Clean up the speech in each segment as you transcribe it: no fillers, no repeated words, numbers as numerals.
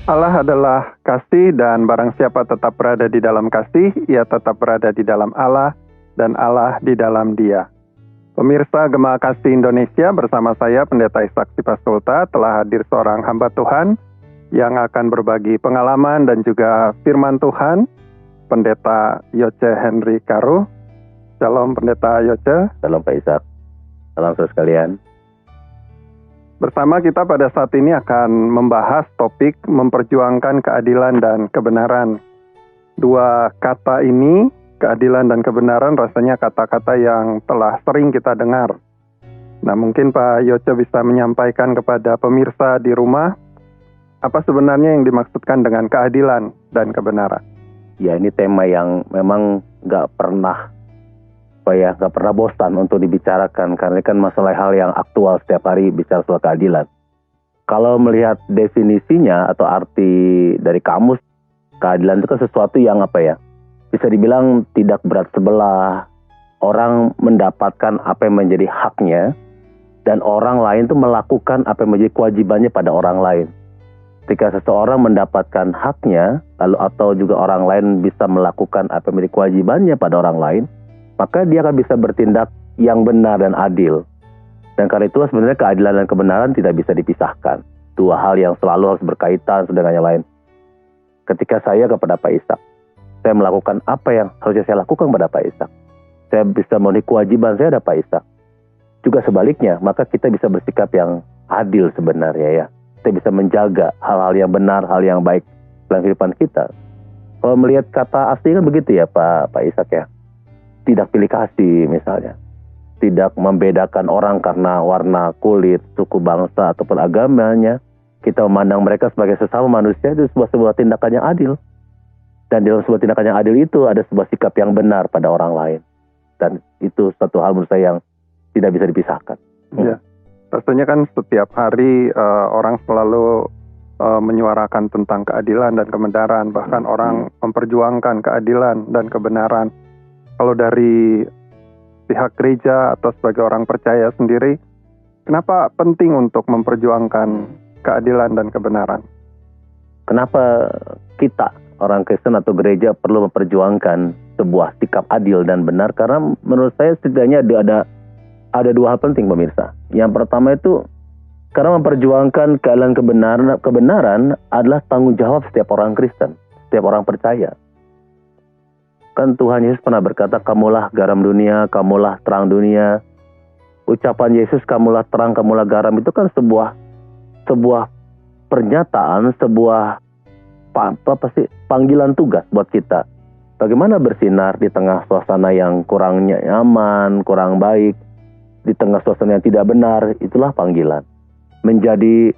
Allah adalah kasih dan barang siapa tetap berada di dalam kasih, ia tetap berada di dalam Allah dan Allah di dalam dia. Pemirsa Gema Kasih Indonesia, bersama saya Pendeta Ishak Sipastulta telah hadir seorang hamba Tuhan yang akan berbagi pengalaman dan juga firman Tuhan, Pendeta Yoce Henry Karu. Shalom Pendeta Yoce. Shalom Pak Ishak. Salam saudara sekalian. Bersama kita pada saat ini akan membahas topik memperjuangkan keadilan dan kebenaran. Dua kata ini, keadilan dan kebenaran, rasanya kata-kata yang telah sering kita dengar. Nah, mungkin Pak Yoce bisa menyampaikan kepada pemirsa di rumah, apa sebenarnya yang dimaksudkan dengan keadilan dan kebenaran? Ya, ini tema yang memang nggak pernah bosan untuk dibicarakan, karena kan masalah hal yang aktual setiap hari bicara soal keadilan. Kalau melihat definisinya atau arti dari kamus, keadilan itu kan sesuatu yang bisa dibilang tidak berat sebelah. Orang mendapatkan apa yang menjadi haknya, dan orang lain itu melakukan apa yang menjadi kewajibannya pada orang lain. Ketika seseorang mendapatkan haknya, lalu atau juga orang lain bisa melakukan apa yang menjadi kewajibannya pada orang lain, maka dia akan bisa bertindak yang benar dan adil. Dan karena itu sebenarnya keadilan dan kebenaran tidak bisa dipisahkan. Dua hal yang selalu harus berkaitan satu dengan yang lain. Ketika saya kepada Pak Ishak, saya melakukan apa yang harusnya saya lakukan pada Pak Ishak. Saya bisa memenuhi kewajiban saya pada Pak Ishak. Juga sebaliknya, maka kita bisa bersikap yang adil sebenarnya ya. Kita bisa menjaga hal-hal yang benar, hal yang baik dalam kehidupan kita. Kalau melihat kata asli kan begitu ya Pak Ishak ya. Tidak pilih kasih misalnya. Tidak membedakan orang karena warna kulit, suku bangsa, ataupun agamanya. Kita memandang mereka sebagai sesama manusia, itu sebuah tindakan yang adil. Dan dalam sebuah tindakan yang adil itu ada sebuah sikap yang benar pada orang lain. Dan itu satu hal menurut saya yang tidak bisa dipisahkan. Ya, rasanya kan setiap hari orang selalu menyuarakan tentang keadilan dan kebenaran. Bahkan orang memperjuangkan keadilan dan kebenaran. Kalau dari pihak gereja atau sebagai orang percaya sendiri, kenapa penting untuk memperjuangkan keadilan dan kebenaran? Kenapa kita, orang Kristen atau gereja, perlu memperjuangkan sebuah sikap adil dan benar? Karena menurut saya setidaknya ada dua hal penting pemirsa. Yang pertama itu, karena memperjuangkan keadilan kebenaran adalah tanggung jawab setiap orang Kristen, setiap orang percaya. Kan Tuhan Yesus pernah berkata, kamulah garam dunia, kamulah terang dunia. Ucapan Yesus, kamulah terang, kamulah garam, itu kan sebuah pernyataan, sebuah panggilan tugas buat kita. Bagaimana bersinar di tengah suasana yang kurang nyaman, kurang baik, di tengah suasana yang tidak benar, itulah panggilan. Menjadi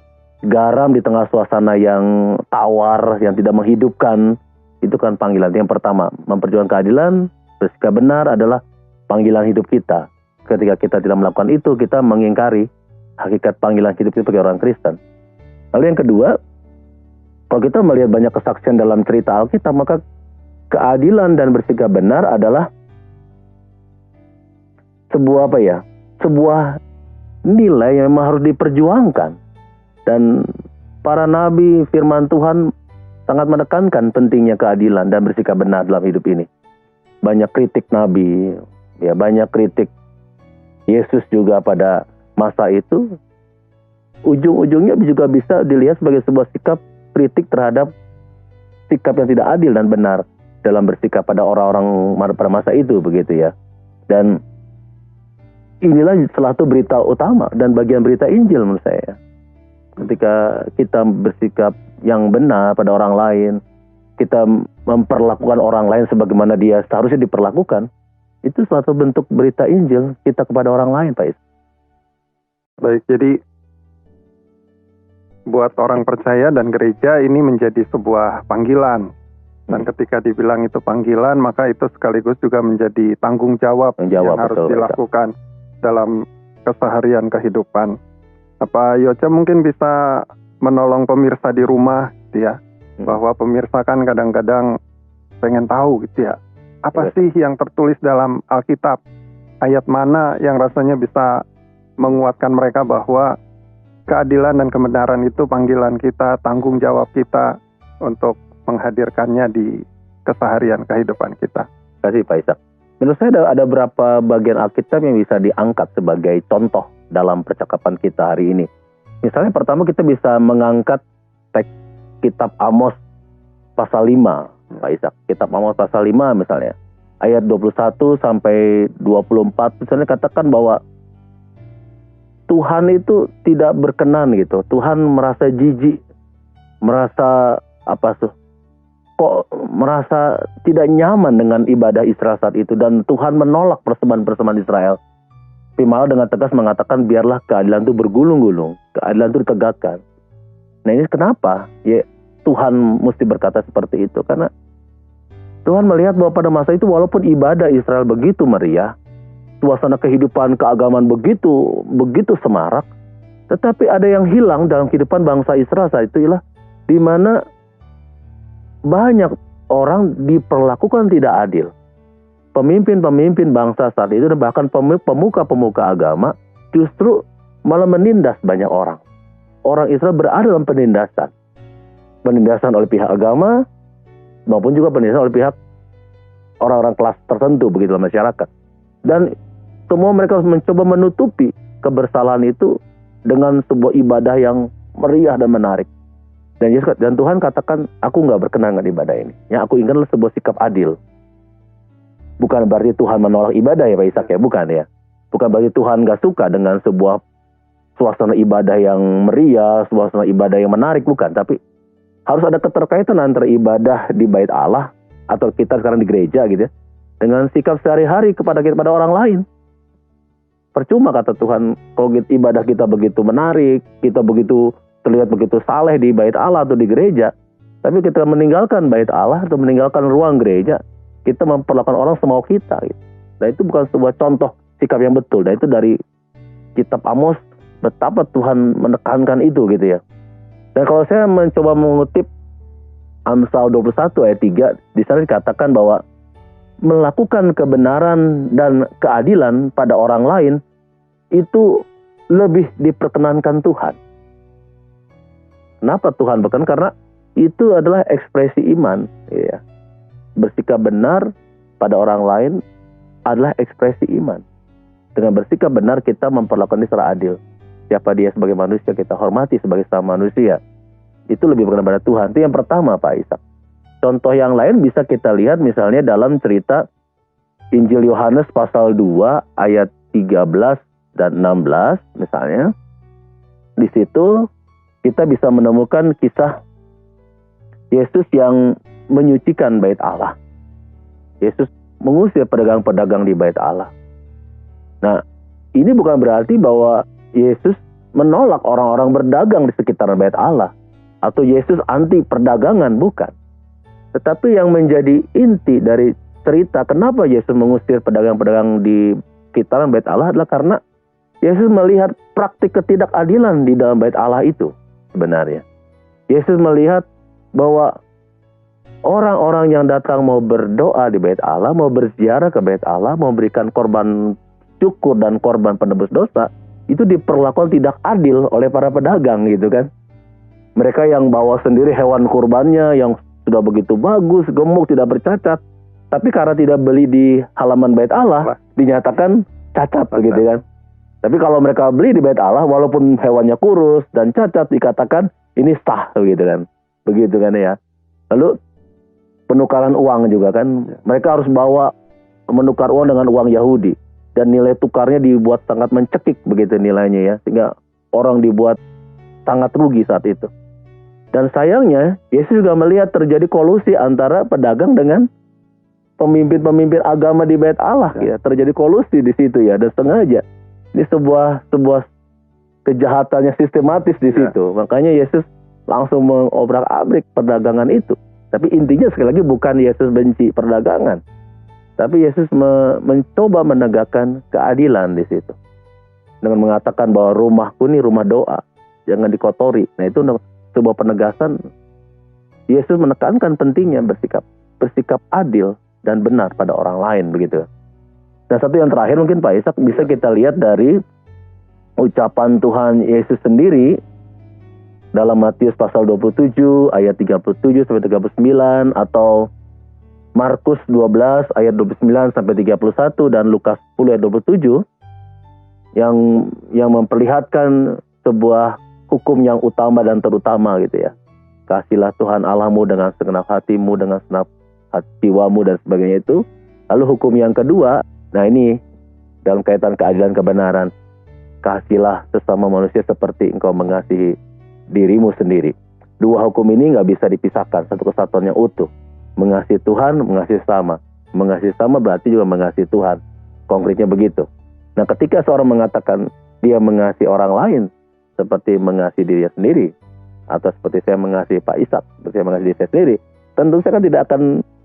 garam di tengah suasana yang tawar, yang tidak menghidupkan, itu kan panggilan. Yang pertama, memperjuangkan keadilan, bersikap benar adalah panggilan hidup kita. Ketika kita tidak melakukan itu, kita mengingkari hakikat panggilan hidup kita sebagai orang Kristen. Lalu yang kedua, kalau kita melihat banyak kesaksian dalam cerita Alkitab, maka keadilan dan bersikap benar adalah sebuah nilai yang memang harus diperjuangkan. Dan para nabi, firman Tuhan sangat menekankan pentingnya keadilan dan bersikap benar dalam hidup ini. Banyak kritik Nabi, ya banyak kritik Yesus juga pada masa itu. Ujung-ujungnya juga bisa dilihat sebagai sebuah sikap kritik terhadap sikap yang tidak adil dan benar dalam bersikap pada orang-orang pada masa itu, begitu ya. Dan inilah salah satu berita utama dan bagian berita Injil menurut saya. Ketika kita bersikap yang benar pada orang lain, kita memperlakukan orang lain sebagaimana dia seharusnya diperlakukan, itu suatu bentuk berita Injil kita kepada orang lain, Pak Is. Baik, jadi buat orang percaya dan gereja ini menjadi sebuah panggilan. Dan ketika dibilang itu panggilan, maka itu sekaligus juga menjadi tanggung jawab yang harus dilakukan dalam keseharian kehidupan. Apa Yoce mungkin bisa menolong pemirsa di rumah gitu ya, bahwa pemirsa kan kadang-kadang pengen tahu gitu ya, Apa sih yang tertulis dalam Alkitab? Ayat mana yang rasanya bisa menguatkan mereka bahwa keadilan dan kebenaran itu panggilan kita, tanggung jawab kita untuk menghadirkannya di keseharian kehidupan kita. Terima kasih Pak Ishak. Menurut saya ada beberapa bagian Alkitab yang bisa diangkat sebagai contoh dalam percakapan kita hari ini. Misalnya pertama kita bisa mengangkat teks kitab Amos pasal 5, Pak Ishak. Kitab Amos pasal 5 misalnya. Ayat 21 sampai 24 misalnya katakan bahwa Tuhan itu tidak berkenan gitu. Tuhan merasa jijik, merasa merasa tidak nyaman dengan ibadah Israel saat itu, dan Tuhan menolak persembahan-persembahan Israel. Tapi malah dengan tegas mengatakan biarlah keadilan itu bergulung-gulung, keadilan itu ditegakkan. Nah ini kenapa? Ya Tuhan mesti berkata seperti itu karena Tuhan melihat bahwa pada masa itu walaupun ibadah Israel begitu meriah, suasana kehidupan keagamaan begitu semarak, tetapi ada yang hilang dalam kehidupan bangsa Israel saat itu, ialah di mana banyak orang diperlakukan tidak adil. Pemimpin-pemimpin bangsa saat itu dan bahkan pemuka-pemuka agama justru malah menindas banyak orang. Orang Israel berada dalam penindasan. Penindasan oleh pihak agama maupun juga penindasan oleh pihak orang-orang kelas tertentu begitu dalam masyarakat. Dan semua mereka mencoba menutupi kebersalahan itu dengan sebuah ibadah yang meriah dan menarik. Dan Tuhan katakan, aku nggak berkenan dengan ibadah ini. Yang aku inginkan adalah sebuah sikap adil. Bukan berarti Tuhan menolak ibadah ya Pak Ishak ya, bukan ya. Bukan berarti Tuhan nggak suka dengan sebuah suasana ibadah yang meriah, suasana ibadah yang menarik, bukan. Tapi harus ada keterkaitan antara ibadah di bait Allah atau kita sekarang di gereja gitu ya, dengan sikap sehari-hari kepada orang lain. Percuma kata Tuhan, kalau ibadah kita begitu menarik, kita begitu terlihat begitu saleh di bait Allah atau di gereja, tapi kita meninggalkan bait Allah atau meninggalkan ruang gereja, kita memperlakukan orang semau kita gitu. Nah itu bukan sebuah contoh sikap yang betul. Dan itu dari kitab Amos betapa Tuhan menekankan itu gitu ya. Dan kalau saya mencoba mengutip Amsal 21 ayat 3, di sana dikatakan bahwa melakukan kebenaran dan keadilan pada orang lain itu lebih diperkenankan Tuhan. Kenapa Tuhan berkenan? Karena itu adalah ekspresi iman. Ya. Bersikap benar pada orang lain adalah ekspresi iman. Dengan bersikap benar kita memperlakukan dia secara adil. Siapa dia sebagai manusia kita hormati sebagai sama manusia. Itu lebih berkenan pada Tuhan. Itu yang pertama Pak Ishak. Contoh yang lain bisa kita lihat misalnya dalam cerita Injil Yohanes pasal 2 ayat 13 dan 16 misalnya. Di situ kita bisa menemukan kisah Yesus yang menyucikan bait Allah. Yesus mengusir pedagang-pedagang di bait Allah. Nah, ini bukan berarti bahwa Yesus menolak orang-orang berdagang di sekitar bait Allah. Atau Yesus anti perdagangan, bukan. Tetapi yang menjadi inti dari cerita kenapa Yesus mengusir pedagang-pedagang di sekitaran bait Allah adalah karena Yesus melihat praktik ketidakadilan di dalam bait Allah itu. Sebenarnya Yesus melihat bahwa orang-orang yang datang mau berdoa di bait Allah, mau berziarah ke bait Allah, mau memberikan korban syukur dan korban penebus dosa, itu diperlakukan tidak adil oleh para pedagang gitu kan. Mereka yang bawa sendiri hewan kurbannya yang sudah begitu bagus, gemuk, tidak bercacat, tapi karena tidak beli di halaman bait Allah dinyatakan cacat begitu kan. Tapi kalau mereka beli di bait Allah, walaupun hewannya kurus dan cacat, dikatakan ini sah, begitu kan. Begitu kan ya. Lalu penukaran uang juga kan. Mereka harus menukar uang dengan uang Yahudi. Dan nilai tukarnya dibuat sangat mencekik begitu nilainya ya. Sehingga orang dibuat sangat rugi saat itu. Dan sayangnya, Yesus juga melihat terjadi kolusi antara pedagang dengan pemimpin-pemimpin agama di bait Allah. Ya. Terjadi kolusi di situ ya, dan sengaja. Ini sebuah kejahatannya sistematis di situ. Makanya Yesus langsung mengobrak-abrik perdagangan itu. Tapi intinya sekali lagi bukan Yesus benci perdagangan. Tapi Yesus mencoba menegakkan keadilan di situ. Dengan mengatakan bahwa rumahku ini rumah doa. Jangan dikotori. Nah itu sebuah penegasan. Yesus menekankan pentingnya bersikap adil dan benar pada orang lain begitu. Dan satu yang terakhir mungkin Pak Ishak bisa kita lihat dari ucapan Tuhan Yesus sendiri dalam Matius pasal 27 ayat 37 sampai 39, atau Markus 12 ayat 29 sampai 31, dan Lukas 10 ayat 27 yang memperlihatkan sebuah hukum yang utama dan terutama gitu ya. Kasihlah Tuhan Allahmu dengan segenap hatimu, dengan segenap jiwamu dan sebagainya itu. Lalu hukum yang kedua, nah ini dalam kaitan keadilan kebenaran, kasihilah sesama manusia seperti engkau mengasihi dirimu sendiri. Dua hukum ini nggak bisa dipisahkan, satu kesatuan yang utuh. Mengasihi Tuhan, mengasihi sama. Mengasihi sama berarti juga mengasihi Tuhan. Konkretnya begitu. Nah, ketika seorang mengatakan dia mengasihi orang lain seperti mengasihi dirinya sendiri, atau seperti saya mengasihi Pak Ishak, seperti saya mengasihi diri saya sendiri, tentu saya kan tidak akan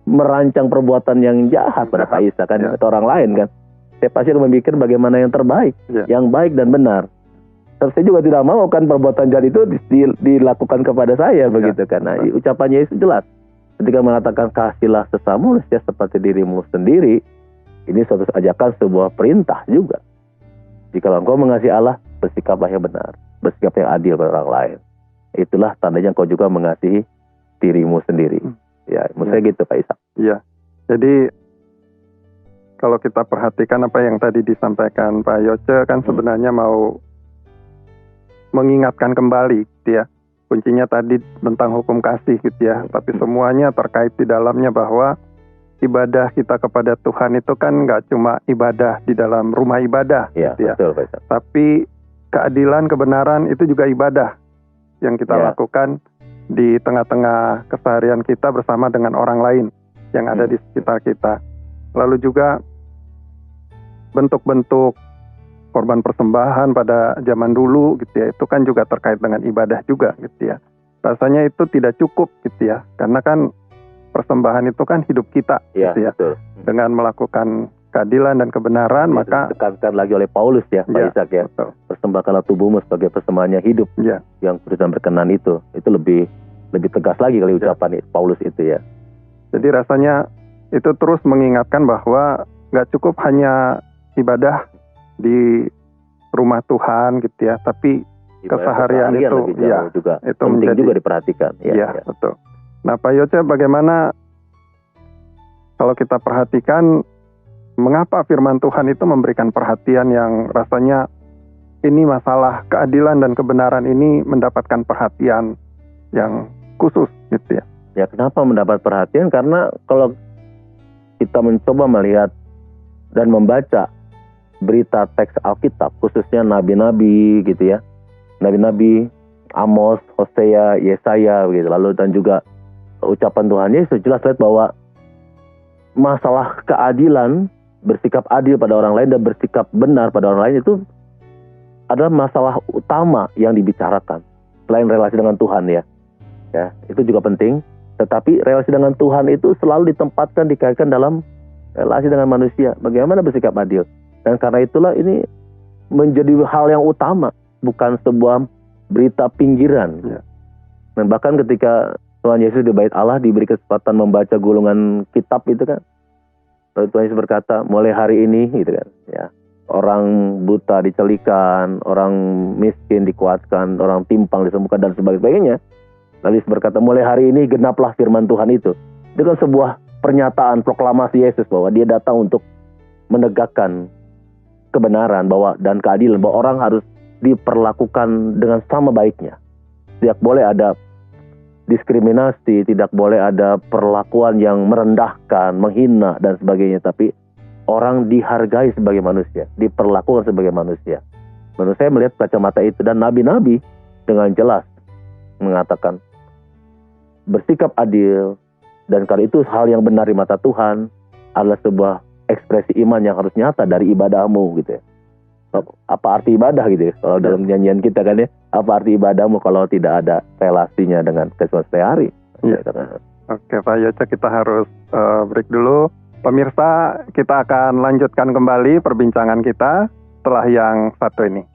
merancang perbuatan yang jahat pada Pak Ishak kan, atau orang lain kan. Saya pasti akan memikir bagaimana yang terbaik, yang baik dan benar. Tapi saya juga tidak mau kan perbuatan jahat itu dilakukan kepada saya begitu kan. Nah, ucapannya Yesus jelas. Ketika mengatakan kasihlah sesama manusia seperti dirimu sendiri, ini suatu ajakan, sebuah perintah juga. Jika engkau mengasihi Allah, bersikaplah yang benar, bersikap yang adil pada orang lain. Itulah tandanya engkau juga mengasihi dirimu sendiri. Ya, menurut saya gitu Pak Ishak. Iya. Jadi kalau kita perhatikan apa yang tadi disampaikan Pak Yoce kan sebenarnya mau mengingatkan kembali gitu ya. Kuncinya tadi tentang hukum kasih gitu ya. Tapi semuanya terkait di dalamnya bahwa ibadah kita kepada Tuhan itu kan nggak cuma ibadah di dalam rumah ibadah gitu ya. Betul, Pak Ishak. Tapi keadilan, kebenaran itu juga ibadah yang kita lakukan di tengah-tengah keseharian kita bersama dengan orang lain yang ada di sekitar kita. Lalu juga bentuk-bentuk korban persembahan pada zaman dulu gitu ya, itu kan juga terkait dengan ibadah juga gitu ya. Rasanya itu tidak cukup gitu ya, karena kan persembahan itu kan hidup kita gitu ya. Betul. Dengan melakukan keadilan dan kebenaran, maka ditekankan lagi oleh Paulus ya, Pak Ishak ya. Betul. Persembahkanlah tubuhmu sebagai persembahan yang hidup, yang kudus dan berkenan itu lebih tegas lagi kali ucapan Paulus itu ya. Jadi rasanya itu terus mengingatkan bahwa nggak cukup hanya ibadah di rumah Tuhan gitu ya, tapi keseharian itu juga itu penting menjadi juga diperhatikan. Betul. Nah, Pak Yoce, bagaimana kalau kita perhatikan mengapa firman Tuhan itu memberikan perhatian yang rasanya ini masalah keadilan dan kebenaran ini mendapatkan perhatian yang khusus gitu ya. Ya, kenapa mendapat perhatian? Karena kalau kita mencoba melihat dan membaca berita teks Alkitab, khususnya nabi-nabi gitu ya. Nabi-nabi Amos, Hosea, Yesaya gitu. Lalu dan juga ucapan Tuhan Yesus jelas lihat bahwa masalah keadilan, bersikap adil pada orang lain dan bersikap benar pada orang lain itu adalah masalah utama yang dibicarakan. Selain relasi dengan Tuhan ya. Ya, itu juga penting. Tetapi relasi dengan Tuhan itu selalu ditempatkan, dikaitkan dalam relasi dengan manusia. Bagaimana bersikap adil. Dan karena itulah ini menjadi hal yang utama, bukan sebuah berita pinggiran. Dan bahkan ketika Tuhan Yesus di bait Allah diberi kesempatan membaca gulungan kitab itu kan, lalu Tuhan Yesus berkata, mulai hari ini gitu kan, ya, orang buta dicelikan, orang miskin dikuatkan, orang timpang disembuhkan dan sebagainya. Lalu Yesus berkata, mulai hari ini genaplah firman Tuhan itu. Itu kan sebuah pernyataan proklamasi Yesus bahwa dia datang untuk menegakkan kebenaran bahwa dan keadilan, bahwa orang harus diperlakukan dengan sama baiknya. Tidak boleh ada diskriminasi, tidak boleh ada perlakuan yang merendahkan, menghina dan sebagainya, tapi orang dihargai sebagai manusia, diperlakukan sebagai manusia. Menurut saya melihat kacamata itu, dan nabi-nabi dengan jelas mengatakan bersikap adil, dan karena itu hal yang benar di mata Tuhan adalah sebuah ekspresi iman yang harus nyata dari ibadahmu gitu ya. Apa arti ibadah gitu ya? Kalau dalam nyanyian kita kan ya, apa arti ibadahmu kalau tidak ada relasinya dengan kehidupan sehari-hari? Oke Pak Yoce, kita harus break dulu. Pemirsa, kita akan lanjutkan kembali perbincangan kita setelah yang satu ini.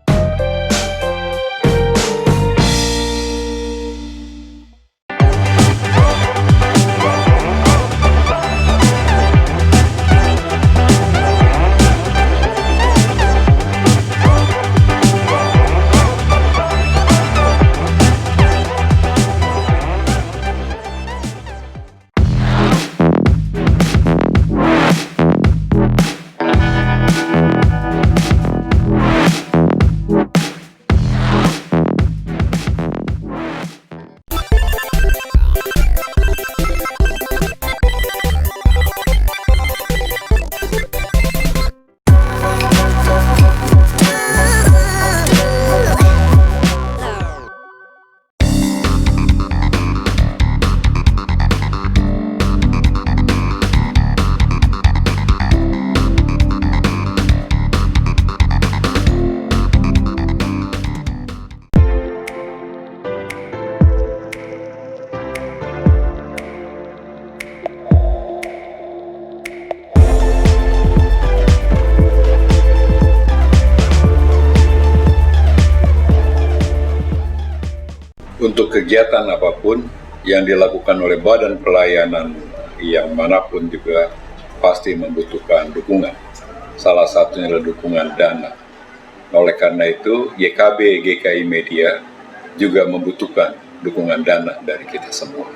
untuk kegiatan apapun yang dilakukan oleh badan pelayanan yang manapun juga pasti membutuhkan dukungan. Salah satunya adalah dukungan dana. Oleh karena itu, GKB GKI Media juga membutuhkan dukungan dana dari kita semua.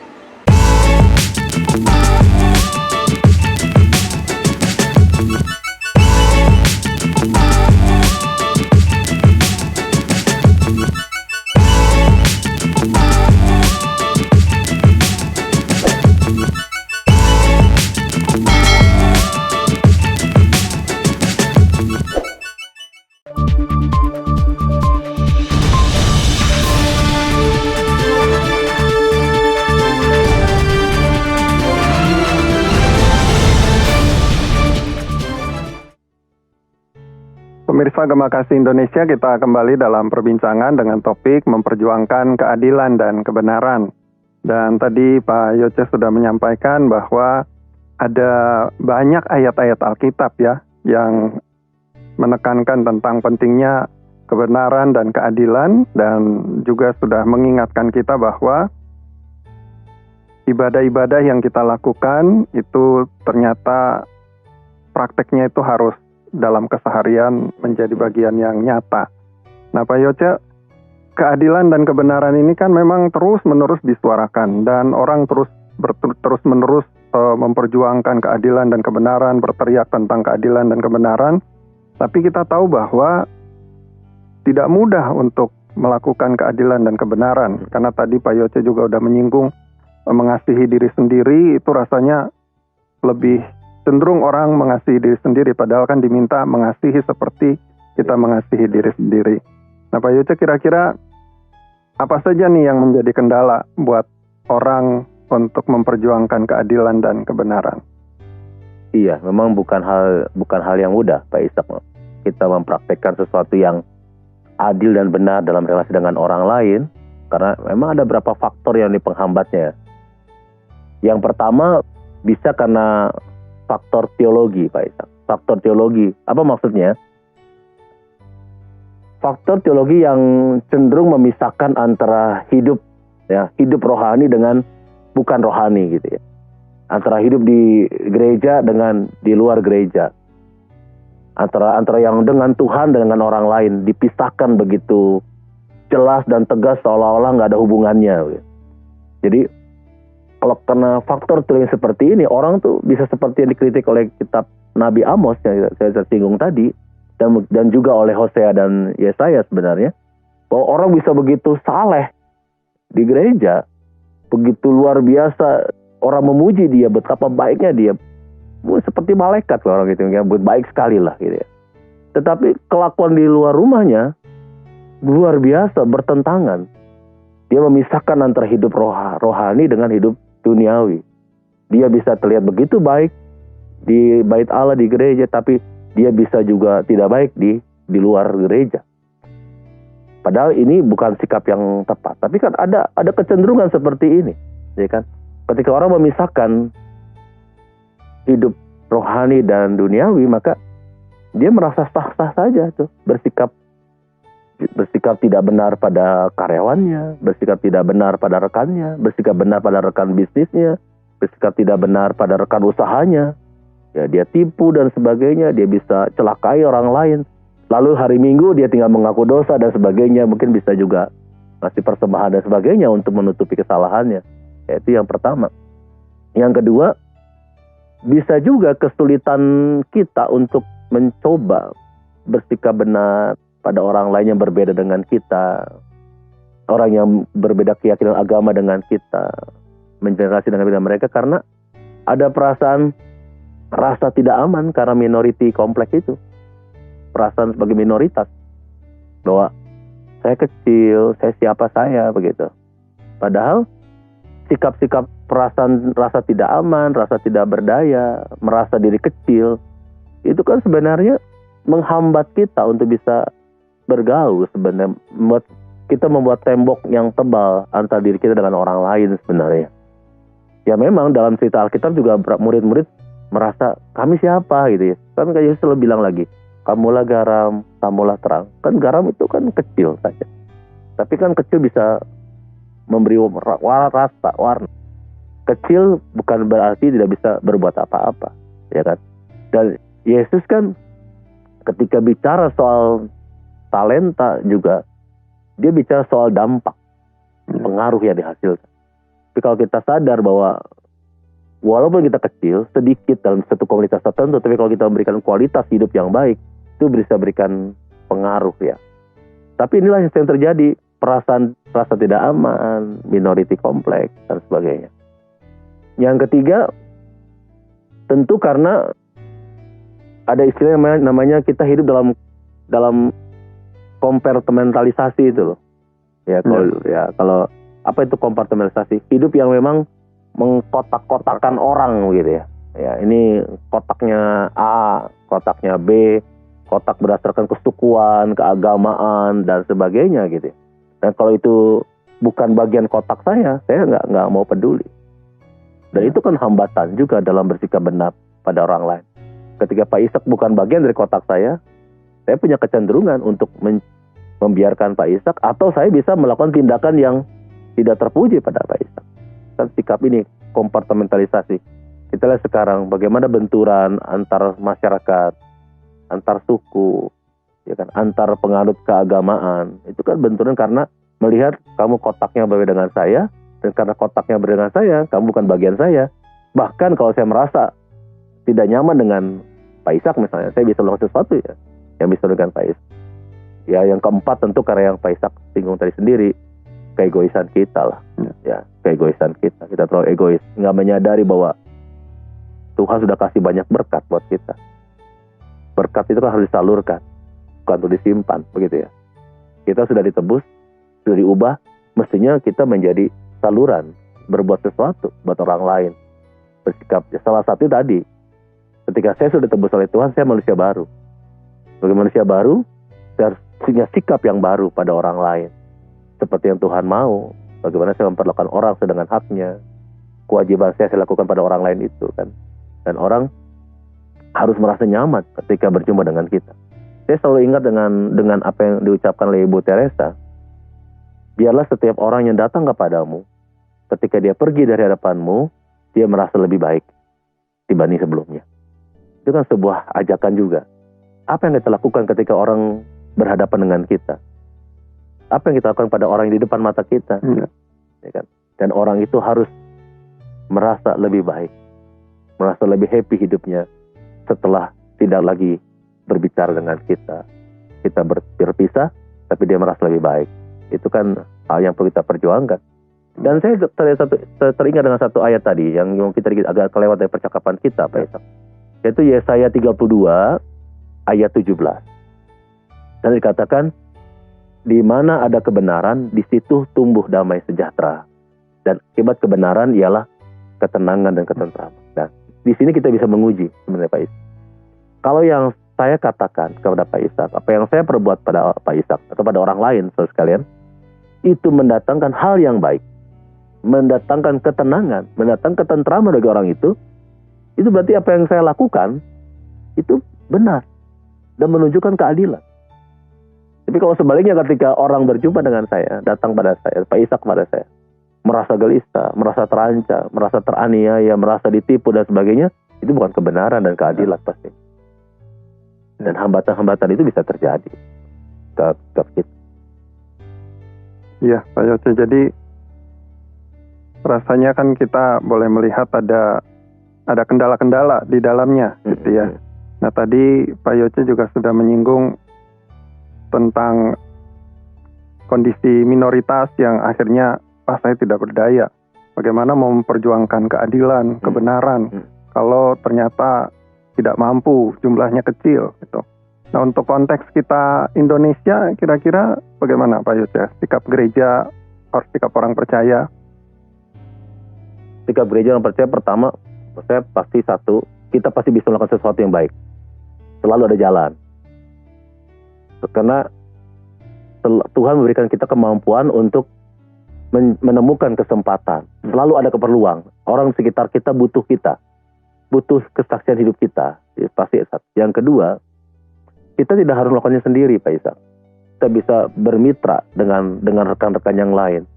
Pemirsa Gema Kasih Indonesia, kita kembali dalam perbincangan dengan topik memperjuangkan keadilan dan kebenaran. Dan tadi Pak Yoce sudah menyampaikan bahwa ada banyak ayat-ayat Alkitab ya yang menekankan tentang pentingnya kebenaran dan keadilan, dan juga sudah mengingatkan kita bahwa ibadah-ibadah yang kita lakukan itu ternyata prakteknya itu harus dalam keseharian menjadi bagian yang nyata. Nah Pak Yoce, keadilan dan kebenaran ini kan memang terus-menerus disuarakan, dan orang terus-menerus memperjuangkan keadilan dan kebenaran, berteriak tentang keadilan dan kebenaran. Tapi kita tahu bahwa tidak mudah untuk melakukan keadilan dan kebenaran, karena tadi Pak Yoce juga udah menyinggung mengasihi diri sendiri itu rasanya lebih cenderung orang mengasihi diri sendiri, padahal kan diminta mengasihi seperti kita mengasihi diri sendiri. Nah Pak Yoce, kira-kira apa saja nih yang menjadi kendala buat orang untuk memperjuangkan keadilan dan kebenaran? Iya, memang bukan hal yang mudah Pak Ishak. Kita mempraktekkan sesuatu yang adil dan benar dalam relasi dengan orang lain, karena memang ada beberapa faktor yang penghambatnya. Yang pertama bisa karena faktor teologi, Pak Ishak. Faktor teologi, apa maksudnya? Faktor teologi yang cenderung memisahkan antara hidup rohani dengan bukan rohani gitu ya. Antara hidup di gereja dengan di luar gereja. Antara yang dengan Tuhan dan dengan orang lain dipisahkan begitu jelas dan tegas, seolah-olah nggak ada hubungannya. Jadi kalau karena faktor teologi seperti ini, orang tuh bisa seperti yang dikritik oleh kitab Nabi Amos yang saya singgung tadi, dan juga oleh Hosea dan Yesaya sebenarnya, bahwa orang bisa begitu saleh di gereja, begitu luar biasa, orang memuji dia, betapa baiknya dia, seperti malaikat orang gitu, ya, baik sekali lah gitu ya. Tetapi kelakuan di luar rumahnya luar biasa, bertentangan. Dia memisahkan antara hidup rohani dengan hidup duniawi. Dia bisa terlihat begitu baik di bait Allah di gereja, tapi dia bisa juga tidak baik di luar gereja. Padahal ini bukan sikap yang tepat. Tapi kan ada kecenderungan seperti ini, ya kan? Ketika orang memisahkan hidup rohani dan duniawi, maka dia merasa sah-sah saja tuh, bersikap tidak benar pada karyawannya, bersikap tidak benar pada rekannya, bersikap benar pada rekan bisnisnya, bersikap tidak benar pada rekan usahanya. Ya, dia tipu dan sebagainya, dia bisa celakai orang lain. Lalu hari Minggu dia tinggal mengaku dosa dan sebagainya, mungkin bisa juga kasih persembahan dan sebagainya untuk menutupi kesalahannya. Ya, itu yang pertama. Yang kedua, bisa juga kesulitan kita untuk mencoba bersikap benar pada orang lain yang berbeda dengan kita, orang yang berbeda keyakinan agama dengan kita, mengenerasi dengan mereka, karena ada perasaan rasa tidak aman karena minority kompleks itu, perasaan sebagai minoritas, bahwa saya kecil, saya siapa saya begitu. Padahal sikap-sikap perasaan rasa tidak aman, rasa tidak berdaya, merasa diri kecil, itu kan sebenarnya menghambat kita untuk bisa bergaul, sebenarnya membuat tembok yang tebal antara diri kita dengan orang lain sebenarnya. Ya memang dalam cerita Alkitab juga murid-murid merasa kami siapa gitu ya. Kan kayak Yesus selalu bilang lagi, kamulah garam, kamulah terang. Kan garam itu kan kecil saja. Tapi kan kecil bisa memberi rasa, warna. Kecil bukan berarti tidak bisa berbuat apa-apa, ya kan? Dan Yesus kan ketika bicara soal talenta juga, dia bicara soal dampak, pengaruh yang dihasilkan. Tapi kalau kita sadar bahwa walaupun kita kecil, sedikit dalam satu komunitas tertentu, tapi kalau kita memberikan kualitas hidup yang baik, itu bisa berikan pengaruh ya. Tapi inilah yang sering terjadi, rasa tidak aman, minority complex, dan sebagainya. Yang ketiga, tentu karena ada istilah yang namanya kita hidup dalam kompartementalisasi itu loh. Kalau apa itu kompartementalisasi? Hidup yang memang mengkotak-kotakan orang gitu ya. Ya, ini kotaknya A, kotaknya B, kotak berdasarkan kesukuan, keagamaan dan sebagainya gitu. Dan kalau itu bukan bagian kotak saya nggak mau peduli. Dan itu kan hambatan juga dalam bersikap benar pada orang lain. Ketika Pak Ishak bukan bagian dari kotak saya punya kecenderungan untuk membiarkan Pak Ishak, atau saya bisa melakukan tindakan yang tidak terpuji pada Pak Ishak. Kan sikap ini kompartementalisasi. Kita lihat sekarang bagaimana benturan antar masyarakat, antar suku, ya kan, antar penganut keagamaan. Itu kan benturan karena melihat kamu kotaknya berbeda dengan saya, dan karena kotaknya berbeda dengan saya, kamu bukan bagian saya. Bahkan kalau saya merasa tidak nyaman dengan Pak Ishak misalnya, saya bisa melakukan sesuatu ya yang bisa dengan Pak Ishak. Ya, yang keempat tentu karena yang Pak Ishak singgung tadi sendiri, keegoisan kita lah. Ya, keegoisan kita. Kita terlalu egois, nggak menyadari bahwa Tuhan sudah kasih banyak berkat buat kita. Berkat itu kan harus disalurkan, bukan untuk disimpan, begitu ya. Kita sudah ditebus, sudah diubah, mestinya kita menjadi saluran, berbuat sesuatu buat orang lain. Bersikap, salah satu tadi, ketika saya sudah ditebus oleh Tuhan, saya manusia baru. Sebagai manusia baru, saya harus punya sikap yang baru pada orang lain. Seperti yang Tuhan mau, bagaimana saya memperlakukan orang sedangkan haknya. Kewajiban saya lakukan pada orang lain itu kan. Dan orang harus merasa nyaman ketika berjumpa dengan kita. Saya selalu ingat dengan apa yang diucapkan oleh Ibu Teresa. Biarlah setiap orang yang datang kepadamu, ketika dia pergi dari hadapanmu, dia merasa lebih baik dibanding sebelumnya. Itu kan sebuah ajakan juga. Apa yang kita lakukan ketika orang berhadapan dengan kita? Apa yang kita lakukan pada orang yang di depan mata kita? Ya kan? Dan orang itu harus merasa lebih baik, merasa lebih happy hidupnya setelah tidak lagi berbicara dengan kita. Kita berpisah, tapi dia merasa lebih baik. Itu kan hal yang perlu kita perjuangkan. Dan saya teringat dengan satu ayat tadi yang kita agak kelewat dari percakapan kita, Pak Ishak. Yaitu Yesaya 32 ayat 17. Dan dikatakan, di mana ada kebenaran, di situ tumbuh damai sejahtera. Dan akibat kebenaran ialah ketenangan dan ketentraman. Nah, di sini kita bisa menguji sebenarnya Pak Ishak. Kalau yang saya katakan kepada Pak Ishak, apa yang saya perbuat pada Pak Ishak atau pada orang lain, saudara sekalian, itu mendatangkan hal yang baik, mendatangkan ketenangan, mendatangkan ketentraman bagi orang itu berarti apa yang saya lakukan itu benar dan menunjukkan keadilan. Tapi kalau sebaliknya ketika orang berjumpa dengan saya, datang pada saya, Pak Ishak pada saya, merasa gelisah, merasa terancam, merasa teraniaya, merasa ditipu dan sebagainya, itu bukan kebenaran dan keadilan pasti. Dan hambatan-hambatan itu bisa terjadi ke kita. Iya, Pak Yoce. Jadi rasanya kan kita boleh melihat ada kendala-kendala di dalamnya, gitu ya. Nah, tadi Pak Yoce juga sudah menyinggung tentang kondisi minoritas yang akhirnya saya tidak berdaya. Bagaimana memperjuangkan keadilan, kebenaran, kalau ternyata tidak mampu, jumlahnya kecil, gitu. Nah, untuk konteks kita Indonesia, kira-kira bagaimana Pak Yoce? Sikap gereja, sikap orang percaya? Sikap gereja orang percaya, pertama, saya pasti kita pasti bisa melakukan sesuatu yang baik. Selalu ada jalan. Karena Tuhan memberikan kita kemampuan untuk menemukan kesempatan. Selalu ada keperluan. Orang sekitar kita butuh kita. Butuh kesaksian hidup kita. Ya, pasti. Yang kedua, kita tidak harus melakukannya sendiri, Pak Ishak. Kita bisa bermitra dengan rekan-rekan yang lain.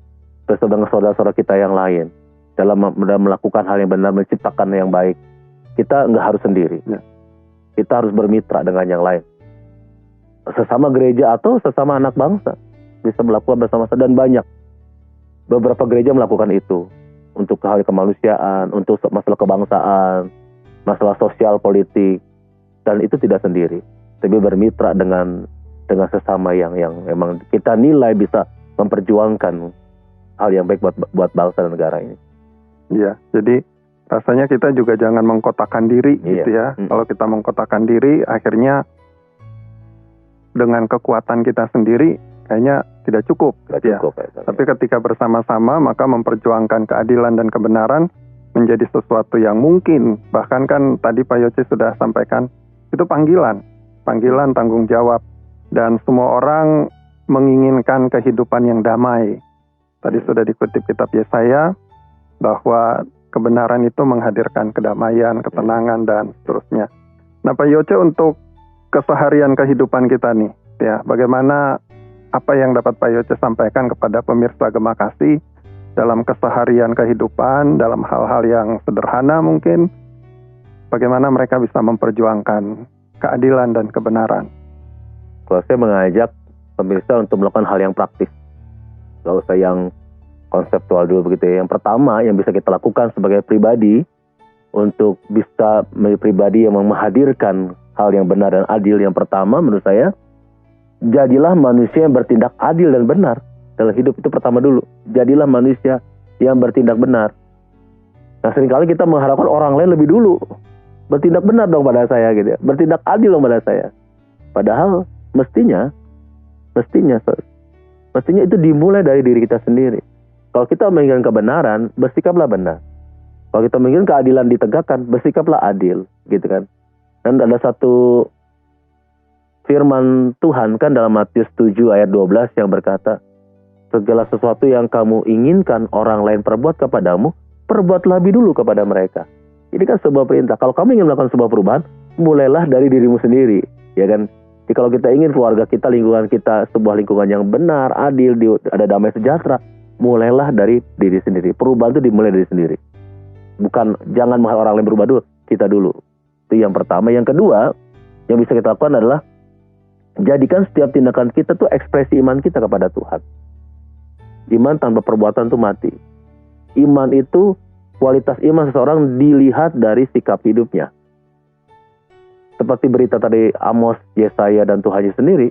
bersama dengan saudara-saudara kita yang lain dalam melakukan hal yang benar, menciptakan yang baik. Kita nggak harus sendiri. Ya. Kita harus bermitra dengan yang lain. Sesama gereja atau sesama anak bangsa bisa melakukan bersama-sama, dan banyak. Beberapa gereja melakukan itu untuk hal kemanusiaan, untuk masalah kebangsaan, masalah sosial politik, dan itu tidak sendiri, tapi bermitra dengan sesama yang memang kita nilai bisa memperjuangkan hal yang baik buat bangsa dan negara ini. Iya, jadi rasanya kita juga jangan mengkotakkan diri gitu ya. Kalau kita mengkotakkan diri, akhirnya dengan kekuatan kita sendiri kayaknya tidak cukup. Tapi ketika bersama-sama, maka memperjuangkan keadilan dan kebenaran menjadi sesuatu yang mungkin. Bahkan kan tadi Pak Yoce sudah sampaikan, itu panggilan tanggung jawab. Dan semua orang menginginkan kehidupan yang damai. Tadi sudah dikutip kitab Yesaya, bahwa kebenaran itu menghadirkan kedamaian, ketenangan, dan seterusnya. Nah Pak Yoce, untuk keseharian kehidupan kita nih, ya, bagaimana, apa yang dapat Pak Yoce sampaikan kepada pemirsa Gema Kasih dalam keseharian kehidupan, dalam hal-hal yang sederhana mungkin, bagaimana mereka bisa memperjuangkan keadilan dan kebenaran? Kalau saya mengajak pemirsa untuk melakukan hal yang praktis, nggak usah yang konseptual dulu begitu ya. Yang pertama yang bisa kita lakukan sebagai pribadi, untuk bisa menjadi pribadi yang menghadirkan hal yang benar dan adil, yang pertama menurut saya, jadilah manusia yang bertindak adil dan benar dalam hidup. Itu pertama dulu, jadilah manusia yang bertindak benar. Nah seringkali kita mengharapkan orang lain lebih dulu bertindak benar dong pada saya gitu ya, bertindak adil dong pada saya. Padahal mestinya itu dimulai dari diri kita sendiri. Kalau kita menginginkan kebenaran, bersikaplah benar. Kalau kita menginginkan keadilan ditegakkan, bersikaplah adil, gitu kan. Dan ada satu firman Tuhan kan dalam Matius 7 ayat 12 yang berkata, segala sesuatu yang kamu inginkan orang lain perbuat kepadamu, perbuatlah lebih dulu kepada mereka. Ini kan sebuah perintah. Kalau kamu ingin melakukan sebuah perubahan, mulailah dari dirimu sendiri, ya kan. Jadi kalau kita ingin keluarga kita, lingkungan kita, sebuah lingkungan yang benar, adil, ada damai sejahtera, mulailah dari diri sendiri. Perubahan itu dimulai dari sendiri. Bukan, jangan orang lain berubah dulu, kita dulu. Itu yang pertama. Yang kedua, yang bisa kita lakukan adalah jadikan setiap tindakan kita tuh ekspresi iman kita kepada Tuhan. Iman tanpa perbuatan itu mati. Iman itu, kualitas iman seseorang dilihat dari sikap hidupnya. Seperti berita tadi Amos, Yesaya, dan Tuhan Yesus sendiri,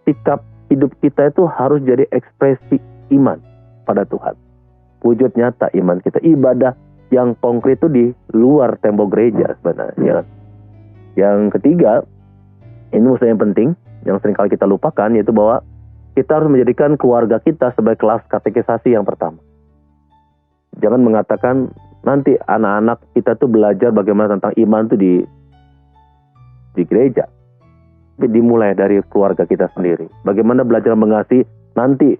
sikap hidup kita itu harus jadi ekspresi iman pada Tuhan. Wujud nyata iman kita, ibadah yang konkret itu di luar tembok gereja sebenarnya. Yang ketiga, ini musuh yang penting, yang seringkali kita lupakan, yaitu bahwa kita harus menjadikan keluarga kita sebagai kelas katekisasi yang pertama. Jangan mengatakan nanti anak-anak kita tuh belajar bagaimana tentang iman tuh di gereja. Tapi dimulai dari keluarga kita sendiri. Bagaimana belajar mengasihi nanti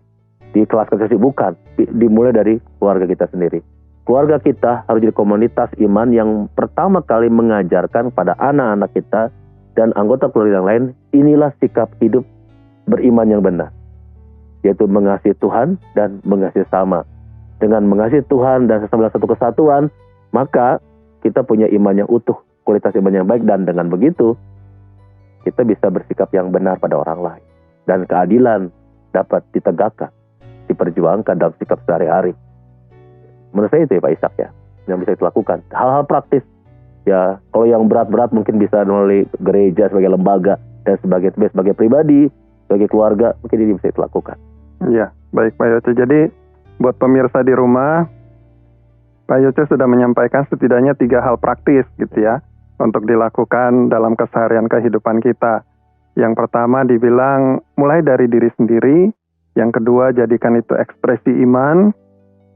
di kelas katekisasi, bukan. Dimulai dari keluarga kita sendiri. Keluarga kita harus jadi komunitas iman yang pertama kali mengajarkan pada anak-anak kita dan anggota keluarga yang lain, inilah sikap hidup beriman yang benar, yaitu mengasihi Tuhan dan mengasihi sesama. Dengan mengasihi Tuhan dan sesama dalam satu kesatuan, maka kita punya iman yang utuh, kualitas iman yang baik, dan dengan begitu kita bisa bersikap yang benar pada orang lain, dan keadilan dapat ditegakkan, diperjuangkan dalam sikap sehari-hari. Menurut saya itu ya Pak Ishak ya, yang bisa kita lakukan. Hal-hal praktis ya, kalau yang berat-berat mungkin bisa melalui gereja sebagai lembaga, dan sebagai pribadi, sebagai keluarga, mungkin ini bisa kita lakukan. Iya, baik Pak Yoce. Jadi buat pemirsa di rumah, Pak Yoce sudah menyampaikan setidaknya 3 hal praktis gitu ya, untuk dilakukan dalam keseharian kehidupan kita. Yang pertama dibilang mulai dari diri sendiri, yang kedua jadikan itu ekspresi iman,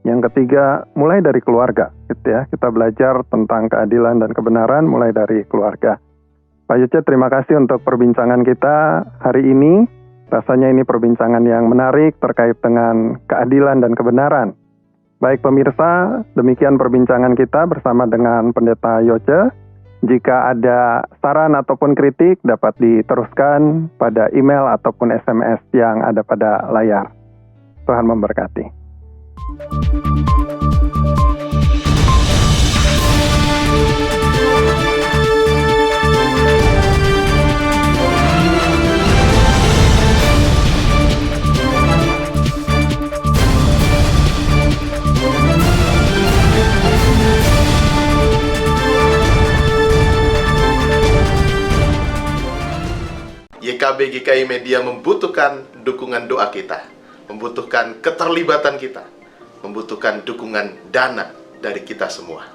yang ketiga mulai dari keluarga gitu ya. Kita belajar tentang keadilan dan kebenaran mulai dari keluarga. Pak Yoce, terima kasih untuk perbincangan kita hari ini. Rasanya ini perbincangan yang menarik terkait dengan keadilan dan kebenaran. Baik pemirsa, demikian perbincangan kita bersama dengan Pendeta Yoce. Jika ada saran ataupun kritik dapat diteruskan pada email ataupun SMS yang ada pada layar. Tuhan memberkati. YKB GKI Media membutuhkan dukungan doa kita, membutuhkan keterlibatan kita, membutuhkan dukungan dana dari kita semua.